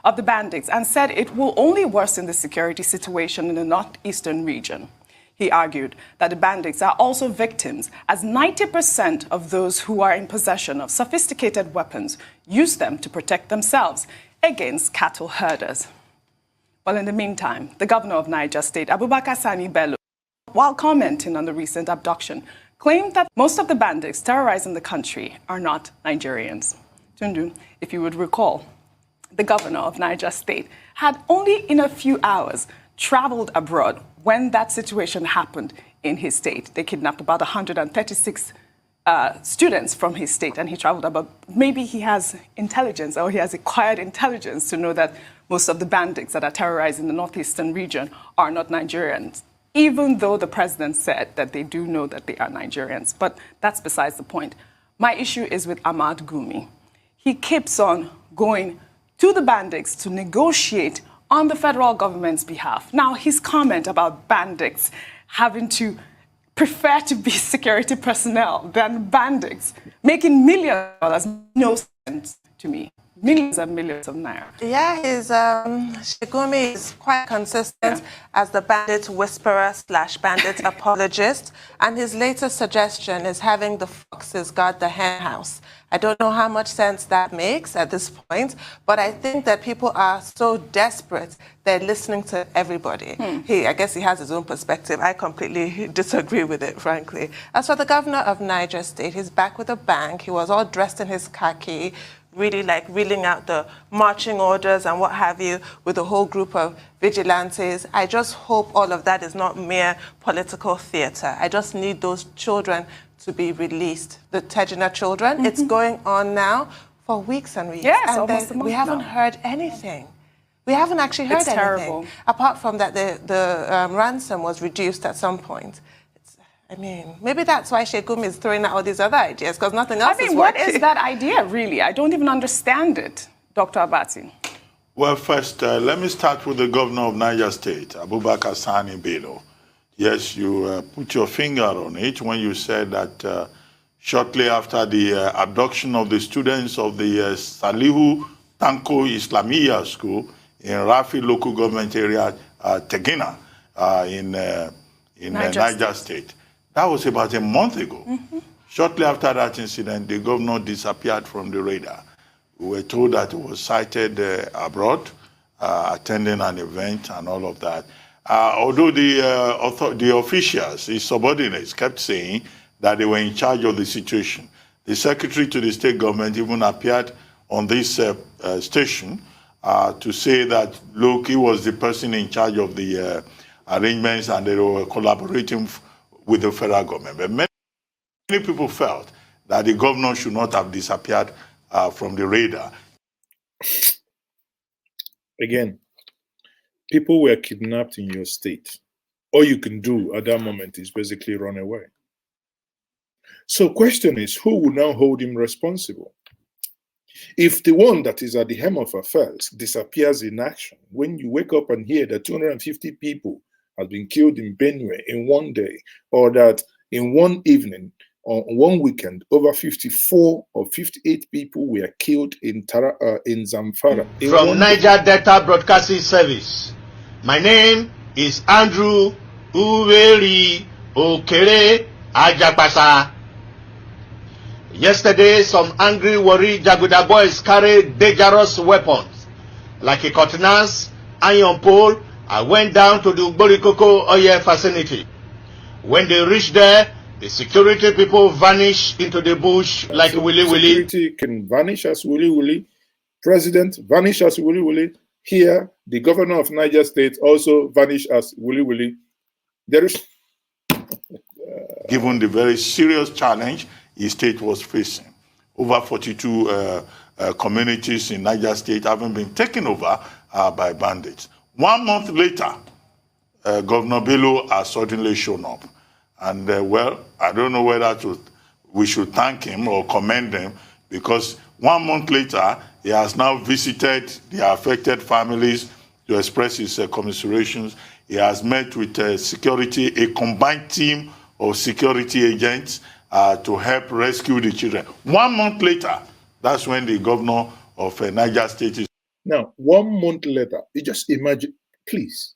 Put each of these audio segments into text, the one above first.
of the bandits and said it will only worsen the security situation in the northeastern region. He argued that the bandits are also victims, as 90% of those who are in possession of sophisticated weapons use them to protect themselves against cattle herders. Well, in the meantime, the governor of Niger State, Abubakar Sani Bello, while commenting on the recent abduction, claimed that most of the bandits terrorizing the country are not Nigerians. Tundu, if you would recall, the governor of Niger State had only in a few hours traveled abroad when that situation happened in his state. They kidnapped about 136 students from his state, and he traveled abroad. Maybe he has intelligence, or he has acquired intelligence to know that most of the bandits that are terrorizing the northeastern region are not Nigerians, even though the president said that they do know that they are Nigerians. But that's besides the point. My issue is with Ahmad Gumi. He keeps on going to the bandits to negotiate on the federal government's behalf. Now, his comment about bandits having to prefer to be security personnel than bandits, making millions of dollars, no sense to me. Millions and millions of naira. Yeah, his Sheik Gumi is quite consistent as the bandit whisperer / bandit apologist. And his latest suggestion is having the foxes guard the hen house. I don't know how much sense that makes at this point, but I think that people are so desperate, they're listening to everybody. I guess he has his own perspective. I completely disagree with it, frankly. As for the governor of Niger State, he's back with a bang. He was all dressed in his khaki, really like reeling out the marching orders and what have you with a whole group of vigilantes. I just hope all of that is not mere political theater. I just need those children to be released, the Tejina children. It's going on now for weeks and weeks. Yes, and almost a month we haven't heard anything. We haven't actually heard anything. Terrible. Apart from that, the ransom was reduced at some point. I mean, maybe that's why Sheik Gumi is throwing out all these other ideas, because nothing else is working. What is that idea, really? I don't even understand it, Dr. Abati. Well, first, let me start with the governor of Niger State, Abubakar Sani Bello. Yes, you put your finger on it when you said that shortly after the abduction of the students of the Salihu Tanko Islamiyya School in Rafi local government area, Tegina, in Niger State. That was about a month ago. Shortly after that incident, the governor disappeared from the radar. We were told that he was sighted abroad, attending an event and all of that. Although the officials, his subordinates, kept saying that they were in charge of the situation. The secretary to the state government even appeared on this station to say that, look, he was the person in charge of the arrangements and they were collaborating with the federal government. But many people felt that the governor should not have disappeared from the radar. Again, people were kidnapped in your state. All you can do at that moment is basically run away. So question is, who will now hold him responsible? If the one that is at the helm of affairs disappears in action, when you wake up and hear that 250 people have been killed in Benue in one day, or that in one evening, on one weekend, over 54 or 58 people were killed in Zamfara. From Niger Delta Broadcasting Service, my name is Andrew Uweri Okere Ajapasa. Yesterday, some angry Warri Jaguda boys carried dangerous weapons, like a cutlass, iron pole. I went down to the Borikoko oil facility. When they reached there, the security people vanished into the bush like Willy Willy. Security can vanish as Willy Willy. President vanish as Willy Willy. Here, the governor of Niger State also vanished as Willy Willy. There is... Given the very serious challenge his state was facing, over 42 communities in Niger State having been taken over by bandits. 1 month later, Governor Bello has suddenly shown up. And well, I don't know whether we should thank him or commend him, because 1 month later, he has now visited the affected families to express his commiserations. He has met with security, a combined team of security agents to help rescue the children. 1 month later, that's when the governor of Niger State is Now, 1 month later, you just imagine, please,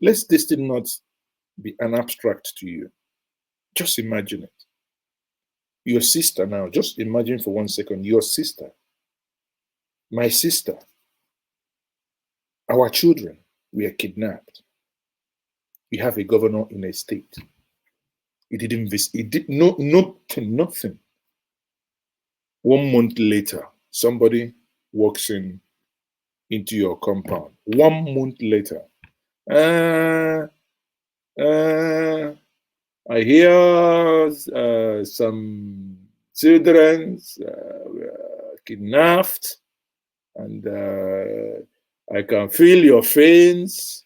let's this thing not be an abstract to you. Just imagine it. Your sister now, just imagine for 1 second, your sister, my sister, our children were kidnapped. We have a governor in a state. He did nothing. 1 month later, somebody walks into your compound. 1 month later, I hear some children kidnapped, and I can feel your feelings.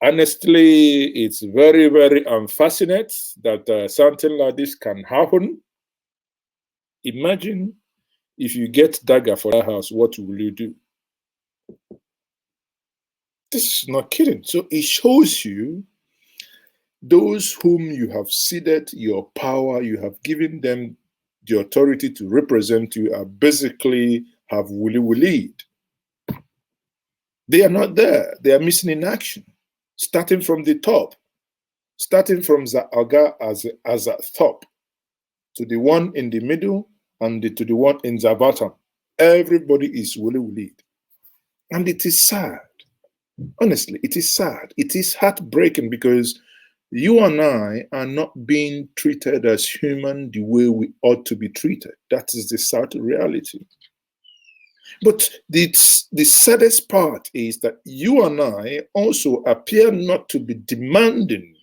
Honestly, it's very, very unfortunate that something like this can happen. Imagine if you get dagger for that house, what will you do? This is not kidding. So it shows you those whom you have ceded your power, you have given them the authority to represent you, are basically have willy-willied. They are not there. They are missing in action. Starting from the top, starting from the Aga as a top, to the one in the middle and to the one in the bottom. Everybody is willy-willied. And it is sad. Honestly, it is sad. It is heartbreaking because you and I are not being treated as human the way we ought to be treated. That is the sad reality. But the saddest part is that you and I also appear not to be demanding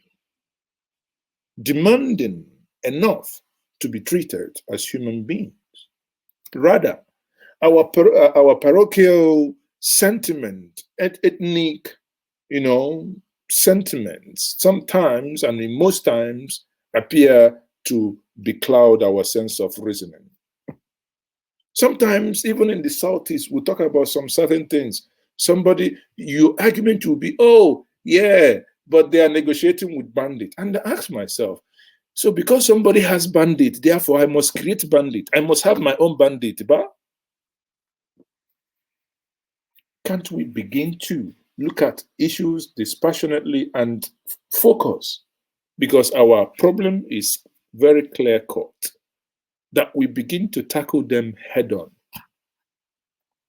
enough to be treated as human beings. Rather, our parochial sentiment, ethnic, sentiments sometimes and in most times appear to becloud our sense of reasoning. Sometimes, even in the Southeast, we talk about some certain things. Your argument will be, oh, yeah, but they are negotiating with bandit. And I ask myself, so because somebody has bandit, therefore I must create bandit. I must have my own bandit. But can't we begin to look at issues dispassionately and focus? Because our problem is very clear-cut, that we begin to tackle them head-on.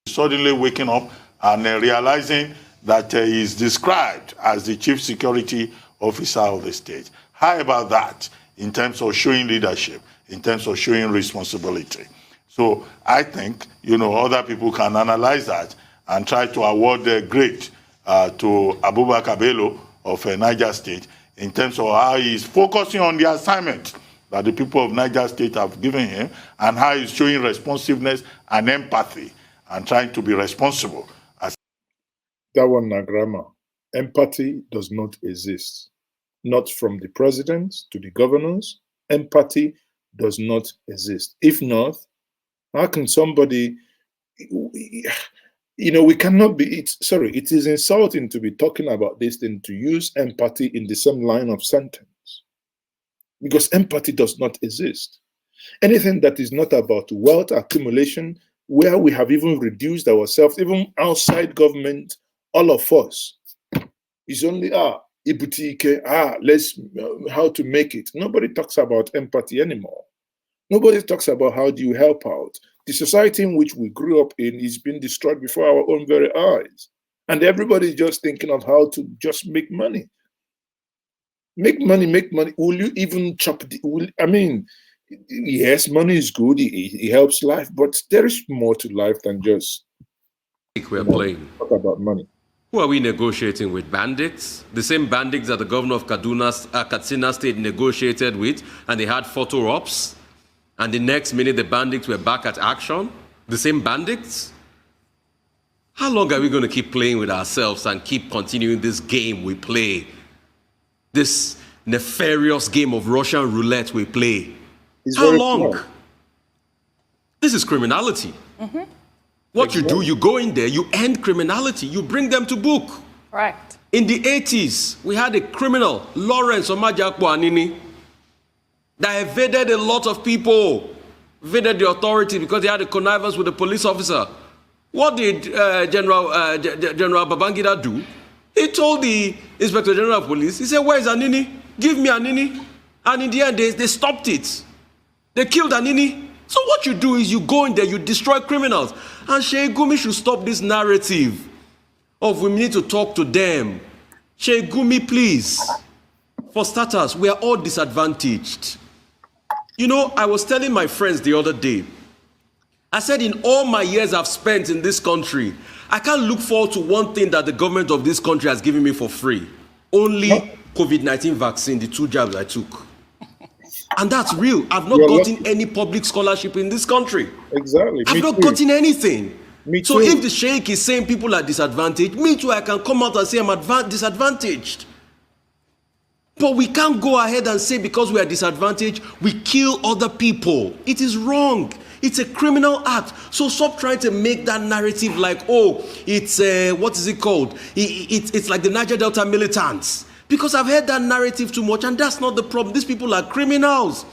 Suddenly waking up and realizing that he is described as the chief security officer of the state. How about that in terms of showing leadership, in terms of showing responsibility? So I think, other people can analyze that and try to award the grade to Abubakar Bello of Niger State in terms of how he is focusing on the assignment that the people of Niger State have given him, and how he's showing responsiveness and empathy and trying to be responsible. That one, grammar. Empathy does not exist. Not from the president to the governors. Empathy does not exist. If not, how can somebody, we cannot be, it is insulting to be talking about this thing, to use empathy in the same line of sentence. Because empathy does not exist. Anything that is not about wealth accumulation, where we have even reduced ourselves, even outside government, all of us, is only, ibutike, how to make it. Nobody talks about empathy anymore. Nobody talks about how do you help out. The society in which we grew up in is being destroyed before our own very eyes. And everybody is just thinking of how to just make money. Make money. Will you even chop yes, money is good. It helps life, but there is more to life than just we're playing. Talk about money. Who are we negotiating with? Bandits? The same bandits that the governor of Katsina State negotiated with, and they had photo ops, and the next minute the bandits were back at action? The same bandits? How long are we going to keep playing with ourselves and keep continuing this game we play? This nefarious game of Russian roulette we play. How long? Smart. This is criminality. Mm-hmm. What you do, you go in there, you end criminality, you bring them to book. Correct. In the 80s, we had a criminal, Lawrence Omajakpo Anini, that evaded a lot of people, evaded the authority because he had a connivance with a police officer. What did General Babangida do? He told the Inspector General of Police, he said, where is Anini? Give me Anini. And in the end, they stopped it. They killed Anini. So what you do is you go in there, you destroy criminals. And Sheik Gumi should stop this narrative of we need to talk to them. Sheik Gumi, please. For starters, we are all disadvantaged. You know, I was telling my friends the other day, I said in all my years I've spent in this country, I can't look forward to one thing that the government of this country has given me for free. Only COVID-19 vaccine, the 2 jabs I took. And that's real. I've not gotten any public scholarship in this country. Exactly. I've not gotten anything. So if the Sheikh is saying people are disadvantaged, me too, I can come out and say I'm disadvantaged. But we can't go ahead and say because we are disadvantaged, we kill other people. It is wrong. It's a criminal act. So stop trying to make that narrative like, oh, it's, what is it called? It's like the Niger Delta militants. Because I've heard that narrative too much, and that's not the problem. These people are criminals.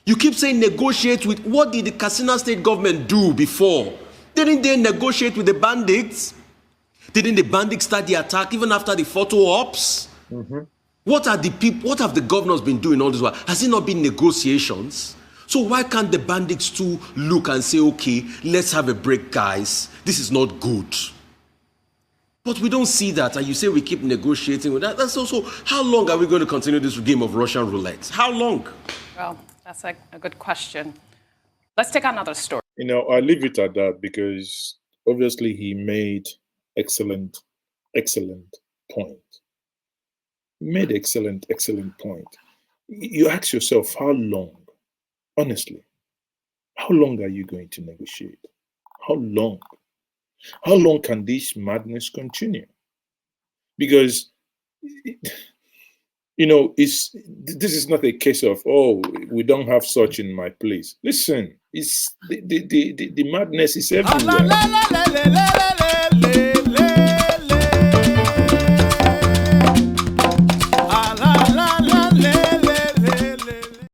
You keep saying negotiate with, what did the Katsina state government do before? Didn't they negotiate with the bandits? Didn't the bandits start the attack even after the photo ops? Mm-hmm. What have the governors been doing all this while? Has it not been negotiations? So why can't the bandits too look and say, okay, let's have a break, guys. This is not good. But we don't see that, and you say we keep negotiating with that. That's also, how long are we going to continue this game of Russian roulette? How long? Well, that's a good question. Let's take another story. You know, I'll leave it at that because obviously he made excellent point. He made excellent point. You ask yourself, how long? Honestly, how long are you going to negotiate? How long? How long can this madness continue? Because, you know, this is not a case of, oh, we don't have such in my place. Listen, it's the madness is everywhere.